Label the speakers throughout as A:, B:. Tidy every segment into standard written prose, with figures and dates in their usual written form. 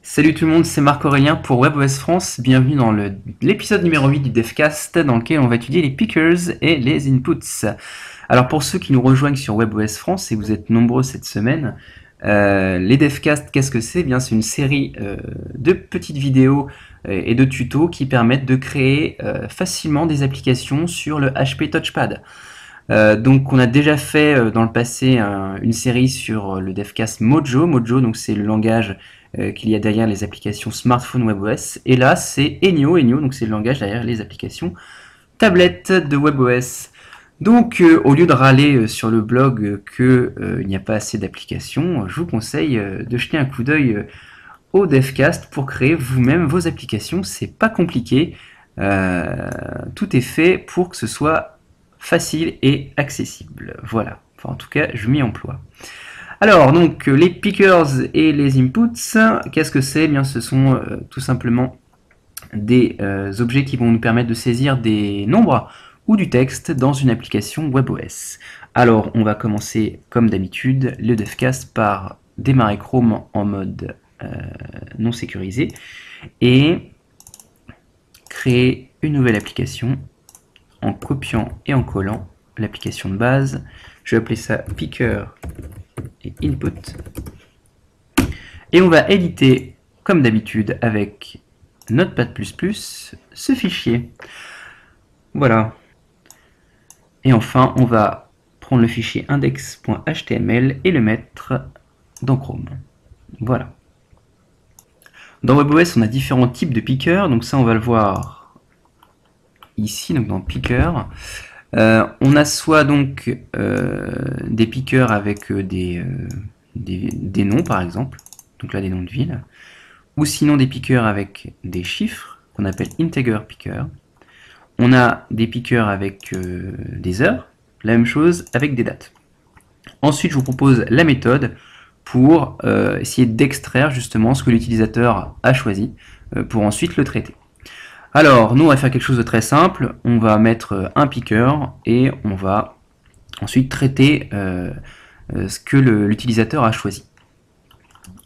A: Salut tout le monde, c'est Marc-Aurélien pour WebOS France. Bienvenue dans l'épisode numéro 8 du DevCast dans lequel on va étudier les pickers et les inputs. Alors pour ceux qui nous rejoignent sur WebOS France, et vous êtes nombreux cette semaine, les DevCast, qu'est-ce que c'est? Eh bien, c'est une série de petites vidéos et de tutos qui permettent de créer facilement des applications sur le HP Touchpad. Donc on a déjà fait dans le passé une série sur le DevCast Mojo. Mojo, donc c'est le langage qu'il y a derrière les applications smartphone WebOS. Et là c'est Enio. Enio, donc c'est le langage derrière les applications tablettes de WebOS. Donc au lieu de râler sur le blog qu'il n'y a pas assez d'applications, je vous conseille de jeter un coup d'œil au DevCast pour créer vous-même vos applications. C'est pas compliqué. Tout est fait pour que ce soit facile et accessible. Voilà. Enfin, en tout cas, je m'y emploie. Alors, donc, les pickers et les inputs, qu'est-ce que c'est? Eh bien, ce sont tout simplement des objets qui vont nous permettre de saisir des nombres ou du texte dans une application WebOS. Alors, on va commencer, comme d'habitude, le DevCast par démarrer Chrome en mode non sécurisé et créer une nouvelle application en copiant et en collant l'application de base. Je vais appeler ça picker et input. Et on va éditer, comme d'habitude, avec Notepad++ ce fichier. Voilà. Et enfin, on va prendre le fichier index.html et le mettre dans Chrome. Voilà. Dans WebOS, on a différents types de pickers. Donc ça, on va le voir ici, donc dans Picker. On a soit donc des pickers avec des noms par exemple, donc là des noms de villes, ou sinon des pickers avec des chiffres qu'on appelle integer picker. On a des pickers avec des heures, la même chose avec des dates. Ensuite, je vous propose la méthode pour essayer d'extraire justement ce que l'utilisateur a choisi pour ensuite le traiter. Alors, nous, on va faire quelque chose de très simple. On va mettre un picker et on va ensuite traiter ce que l'utilisateur a choisi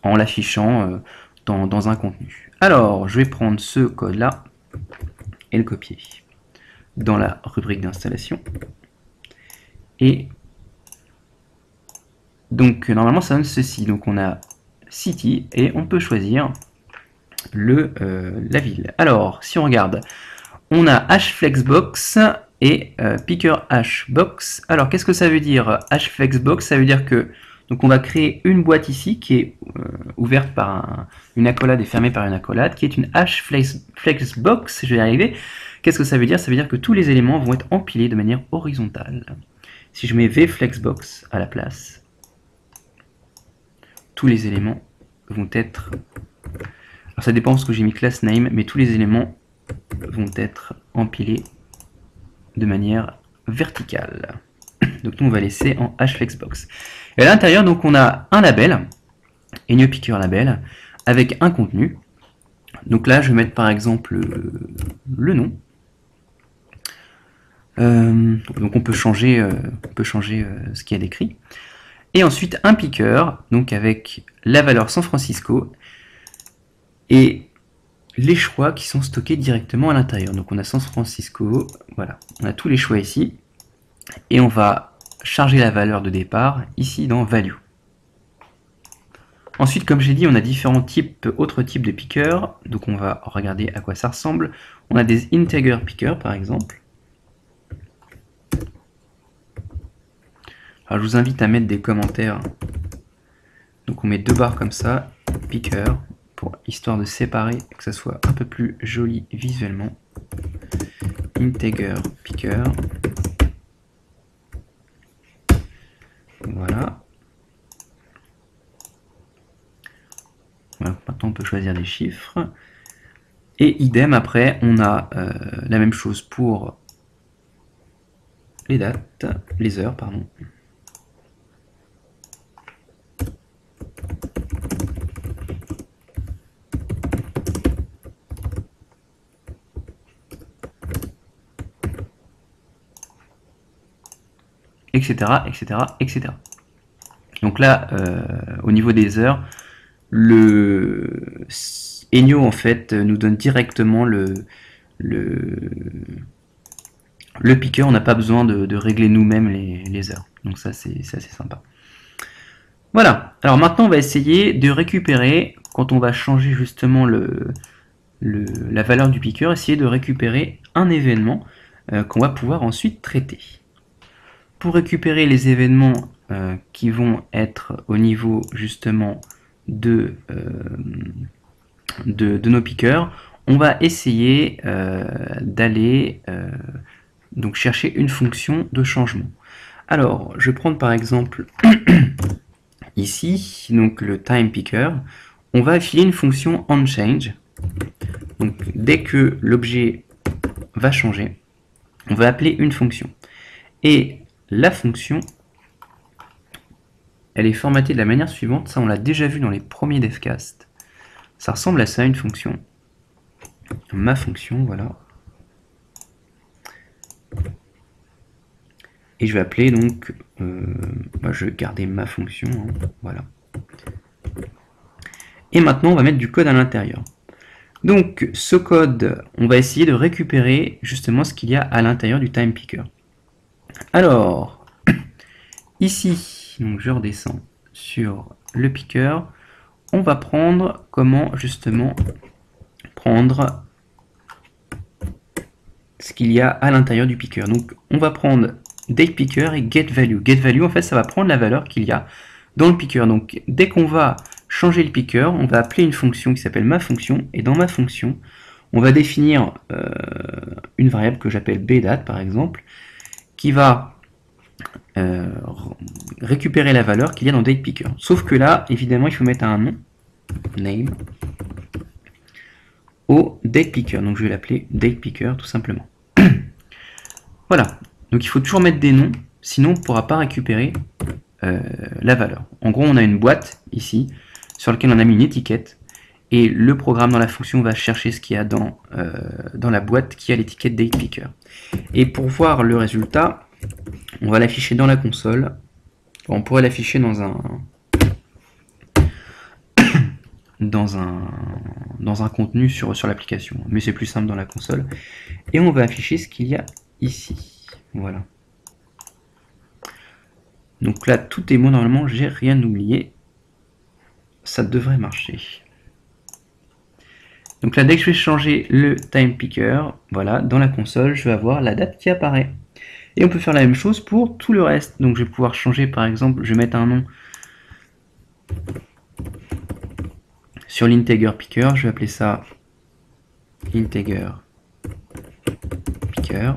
A: en l'affichant dans un contenu. Alors, je vais prendre ce code-là et le copier dans la rubrique d'installation. Et donc, normalement, ça donne ceci. Donc, on a city et on peut choisir la ville. Alors, si on regarde, on a hflexbox et picker hbox. Alors, qu'est-ce que ça veut dire hflexbox? Ça veut dire que donc on va créer une boîte ici qui est ouverte par une accolade et fermée par une accolade, qui est une hflexbox. Je vais y arriver. Qu'est-ce que ça veut dire? Ça veut dire que tous les éléments vont être empilés de manière horizontale. Si je mets vflexbox à la place, tous les éléments vont être... Alors ça dépend parce que j'ai mis class name, mais tous les éléments vont être empilés de manière verticale. Donc nous on va laisser en hflexbox. Et à l'intérieur donc on a un label, Enio Picker label, avec un contenu. Donc là je vais mettre par exemple le nom. Donc on peut changer ce qu'il y a décrit. Et ensuite un picker, donc avec la valeur San Francisco et les choix qui sont stockés directement à l'intérieur. Donc on a San Francisco, voilà, on a tous les choix ici, et on va charger la valeur de départ ici dans Value. Ensuite, comme j'ai dit, on a différents autres types de pickers, donc on va regarder à quoi ça ressemble. On a des integer pickers par exemple. Alors je vous invite à mettre des commentaires. Donc on met deux barres comme ça, picker, histoire de séparer, que ça soit un peu plus joli visuellement. Integer picker. Voilà. Voilà. Maintenant on peut choisir des chiffres. Et idem après, on a la même chose pour les dates, les heures, pardon. Etc., etc., etc. Donc là, au niveau des heures, le Enio en fait nous donne directement le picker, on n'a pas besoin de régler nous-mêmes les heures. Donc ça c'est assez sympa. Voilà, alors maintenant on va essayer de récupérer, quand on va changer justement la valeur du picker, essayer de récupérer un événement qu'on va pouvoir ensuite traiter. Pour récupérer les événements qui vont être au niveau justement de nos pickers, on va essayer d'aller donc chercher une fonction de changement. Alors, je vais prendre par exemple ici, donc le time picker, on va affiler une fonction onChange. Donc, dès que l'objet va changer, on va appeler une fonction. Et la fonction, elle est formatée de la manière suivante. Ça, on l'a déjà vu dans les premiers devcast. Ça ressemble à ça, une fonction. Ma fonction, voilà. Et je vais appeler donc, moi je vais garder ma fonction, hein, voilà. Et maintenant on va mettre du code à l'intérieur. Donc ce code, on va essayer de récupérer justement ce qu'il y a à l'intérieur du time picker. Alors, ici, donc je redescends sur le picker, on va prendre comment justement prendre ce qu'il y a à l'intérieur du picker. Donc on va prendre datePicker et getValue. GetValue, en fait, ça va prendre la valeur qu'il y a dans le picker. Donc, dès qu'on va changer le picker, on va appeler une fonction qui s'appelle ma fonction. Et dans ma fonction, on va définir une variable que j'appelle bdate, par exemple, qui va récupérer la valeur qu'il y a dans datePicker. Sauf que là, évidemment, il faut mettre un nom, name, au datePicker. Donc, je vais l'appeler datePicker, tout simplement. Voilà. Donc il faut toujours mettre des noms, sinon on ne pourra pas récupérer la valeur. En gros, on a une boîte ici, sur laquelle on a mis une étiquette, et le programme dans la fonction va chercher ce qu'il y a dans la boîte qui a l'étiquette datePicker. Et pour voir le résultat, on va l'afficher dans la console. On pourrait l'afficher dans un contenu sur l'application, mais c'est plus simple dans la console. Et on va afficher ce qu'il y a ici. Voilà. Donc là, tout est bon normalement, j'ai rien oublié. Ça devrait marcher. Donc là, dès que je vais changer le time picker, voilà, dans la console, je vais avoir la date qui apparaît. Et on peut faire la même chose pour tout le reste. Donc je vais pouvoir changer, par exemple, je vais mettre un nom sur l'integer picker, je vais appeler ça integer picker.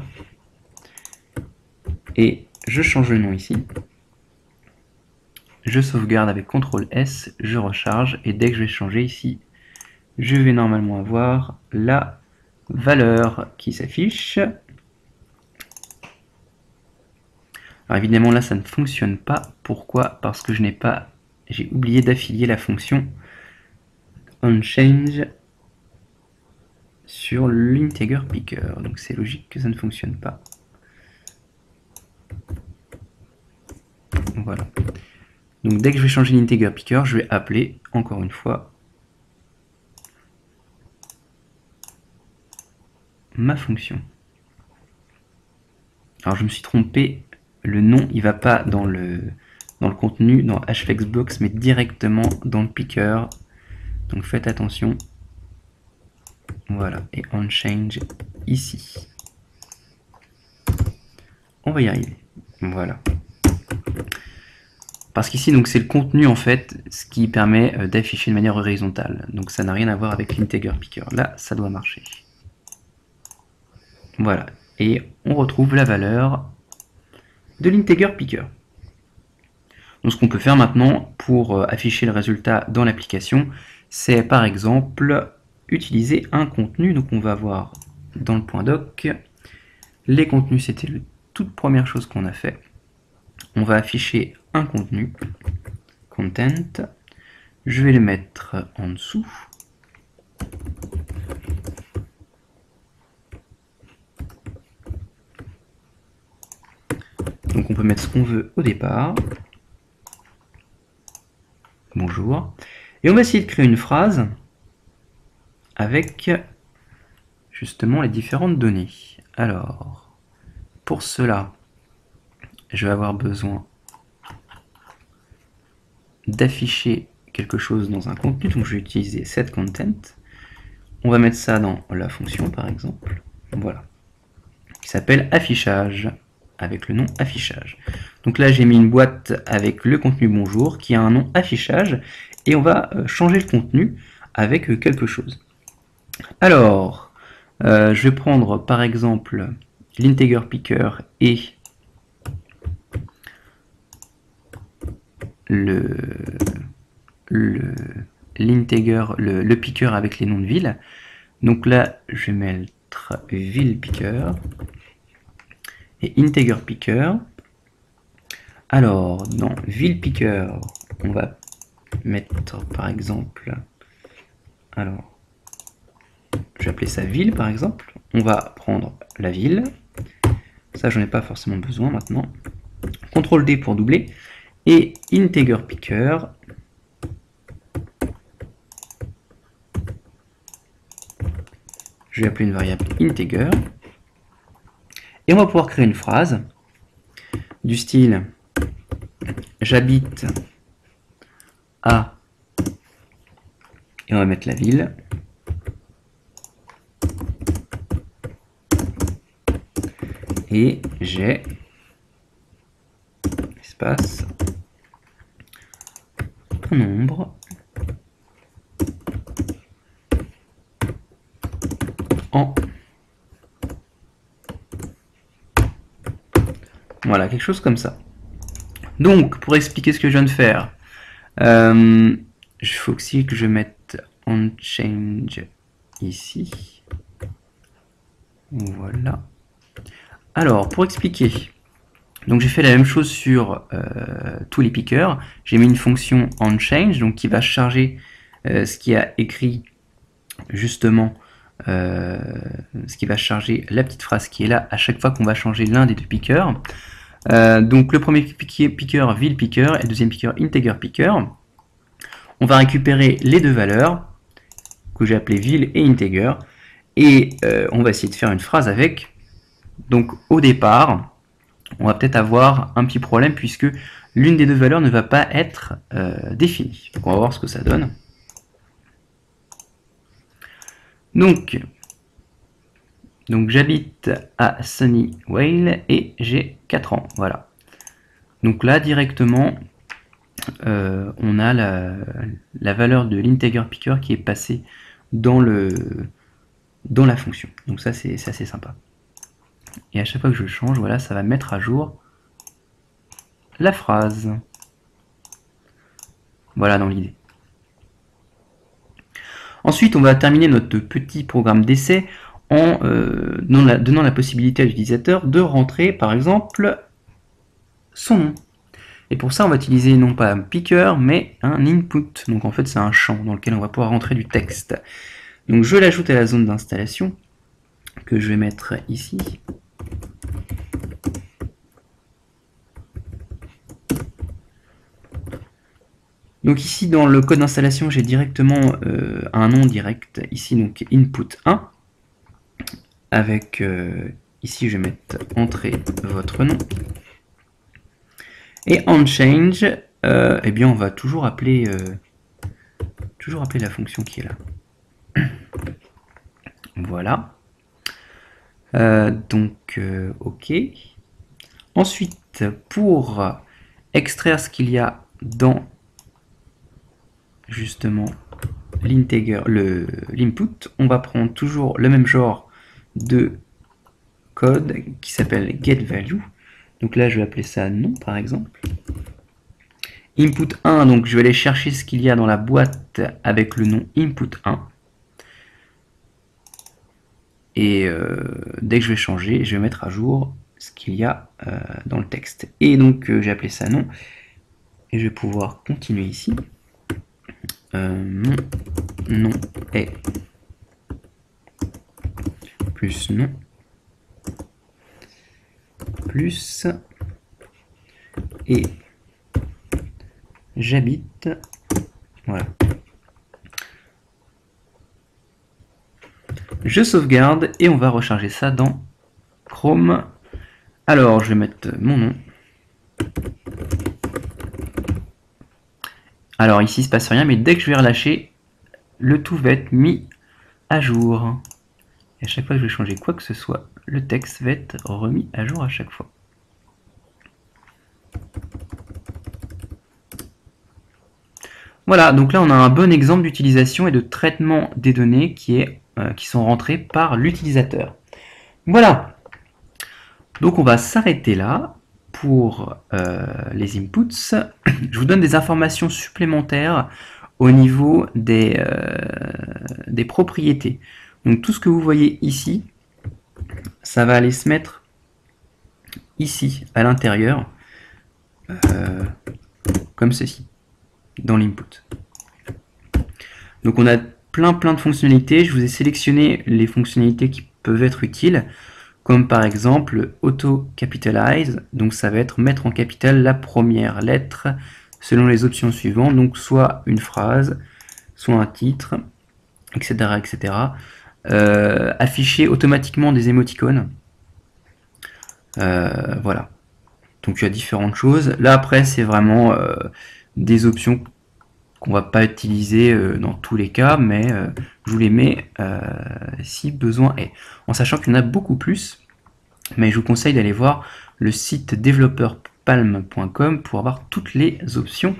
A: Et je change le nom ici. Je sauvegarde avec CTRL S, je recharge, et dès que je vais changer ici, je vais normalement avoir la valeur qui s'affiche. Alors évidemment là ça ne fonctionne pas. Pourquoi? Parce que j'ai oublié d'affilier la fonction onChange sur l'integer picker. Donc c'est logique que ça ne fonctionne pas. Voilà. Donc dès que je vais changer l'integer picker, je vais appeler encore une fois ma fonction. Alors je me suis trompé, le nom il va pas dans le contenu, dans hflexbox, mais directement dans le picker. Donc faites attention. Voilà, et onChange ici. On va y arriver. Voilà. Parce qu'ici, donc c'est le contenu en fait, ce qui permet d'afficher de manière horizontale. Donc ça n'a rien à voir avec l'integer picker. Là, ça doit marcher. Voilà. Et on retrouve la valeur de l'integer picker. Donc ce qu'on peut faire maintenant pour afficher le résultat dans l'application, c'est par exemple utiliser un contenu. Donc on va voir dans le point doc, les contenus c'était la toute première chose qu'on a fait. On va afficher un contenu, content, je vais le mettre en dessous. Donc on peut mettre ce qu'on veut au départ. Bonjour. Et on va essayer de créer une phrase avec justement les différentes données. Alors, pour cela, je vais avoir besoin d'afficher quelque chose dans un contenu, donc je vais utiliser setContent. On va mettre ça dans la fonction par exemple, voilà, qui s'appelle affichage, avec le nom affichage. Donc là j'ai mis une boîte avec le contenu bonjour qui a un nom affichage, et on va changer le contenu avec quelque chose. Alors, je vais prendre par exemple l'integer picker et le picker avec les noms de villes. Donc là, je vais mettre ville picker et integer picker. Alors, dans ville picker, on va mettre par exemple, alors, je vais appeler ça ville par exemple. On va prendre la ville. Ça, j'en ai pas forcément besoin maintenant. CTRL D pour doubler. Et integer picker. Je vais appeler une variable integer. Et on va pouvoir créer une phrase du style j'habite à, et on va mettre la ville, et j'ai espace un nombre en, voilà, quelque chose comme ça. Donc, pour expliquer ce que je viens de faire, il faut aussi que je mette onChange ici. Voilà. Alors, pour expliquer, donc j'ai fait la même chose sur tous les pickers. J'ai mis une fonction onChange, donc qui va charger ce qui a écrit justement, ce qui va charger la petite phrase qui est là à chaque fois qu'on va changer l'un des deux pickers. Donc le premier picker ville picker et le deuxième picker integer picker. On va récupérer les deux valeurs que j'ai appelées ville et integer, et on va essayer de faire une phrase avec. Donc au départ, on va peut-être avoir un petit problème puisque l'une des deux valeurs ne va pas être définie. Donc on va voir ce que ça donne. Donc j'habite à Sunnyvale et j'ai 4 ans. Voilà. Donc là directement, on a la valeur de l'integer picker qui est passée dans la fonction. Donc ça c'est assez sympa. Et à chaque fois que je change, voilà, ça va mettre à jour la phrase. Voilà dans l'idée. Ensuite, on va terminer notre petit programme d'essai en donnant la possibilité à l'utilisateur de rentrer, par exemple, son nom. Et pour ça, on va utiliser non pas un picker, mais un input. Donc en fait, c'est un champ dans lequel on va pouvoir rentrer du texte. Donc je l'ajoute à la zone d'installation, que je vais mettre ici. Donc ici, dans le code d'installation, j'ai directement un nom direct, ici, donc input 1, avec, ici, je vais mettre entrée votre nom. Et onChange, eh bien, on va toujours appeler la fonction qui est là. Voilà. OK. Ensuite, pour extraire ce qu'il y a dans justement l'input, on va prendre toujours le même genre de code qui s'appelle getValue. Donc là, je vais appeler ça nom, par exemple. Input 1, donc je vais aller chercher ce qu'il y a dans la boîte avec le nom input 1. Et dès que je vais changer, je vais mettre à jour ce qu'il y a dans le texte. Et donc, j'ai appelé ça nom. Et je vais pouvoir continuer ici. Mon nom est plus nom plus et j'habite, voilà, Je sauvegarde et on va recharger ça dans Chrome. Alors, je vais mettre mon nom. Alors ici, il ne se passe rien, mais dès que je vais relâcher, le tout va être mis à jour. Et à chaque fois que je vais changer quoi que ce soit, le texte va être remis à jour à chaque fois. Voilà, donc là on a un bon exemple d'utilisation et de traitement des données qui sont rentrées par l'utilisateur. Voilà, donc on va s'arrêter là pour les inputs. Je vous donne des informations supplémentaires au niveau des propriétés. Donc tout ce que vous voyez ici, ça va aller se mettre ici à l'intérieur, comme ceci, dans l'input. Donc on a plein de fonctionnalités. Je vous ai sélectionné les fonctionnalités qui peuvent être utiles, comme par exemple auto capitalize, donc ça va être mettre en capital la première lettre selon les options suivantes, donc soit une phrase, soit un titre, etc. etc. Afficher automatiquement des émoticônes. Voilà. Donc il y a différentes choses. Là après c'est vraiment des options qu'on va pas utiliser dans tous les cas, mais je vous les mets si besoin est. En sachant qu'il y en a beaucoup plus, mais je vous conseille d'aller voir le site developerpalm.com pour avoir toutes les options,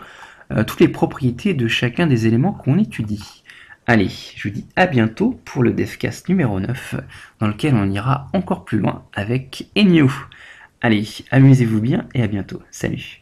A: toutes les propriétés de chacun des éléments qu'on étudie. Allez, je vous dis à bientôt pour le DevCast numéro 9, dans lequel on ira encore plus loin avec Enio. Allez, amusez-vous bien et à bientôt. Salut!